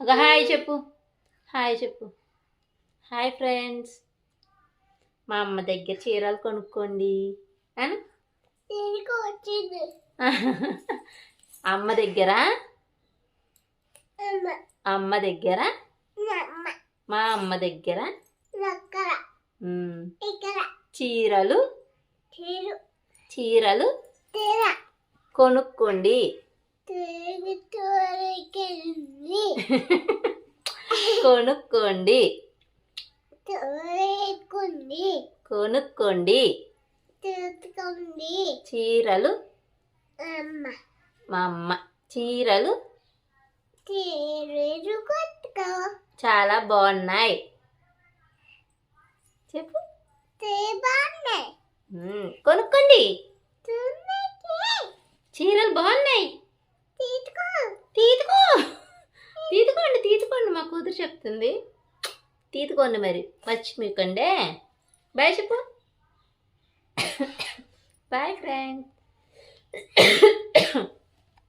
ఒక హాయ్ చెప్పు. హాయ్ చెప్పు. Hi friends. మా అమ్మ దగ్గర చీరలు కొనుక్కోండి అని అమ్మ దగ్గర అమ్మ దగ్గర మా అమ్మ దగ్గర చీరలు చీరలు కొనుక్కోండి. కొనుక్కోండి కొనుక్కోండి చీరలు మా అమ్మ చీరలు చాలా బాగున్నాయి చెప్పు. కొనుక్కోండి చీరలు బాగున్నాయి. తీసుకోండి మా కూతురు చెప్తుంది. తీసుకోండి మరి మర్చిపోకండి. బాయ్ చెప్పు. Bye friends.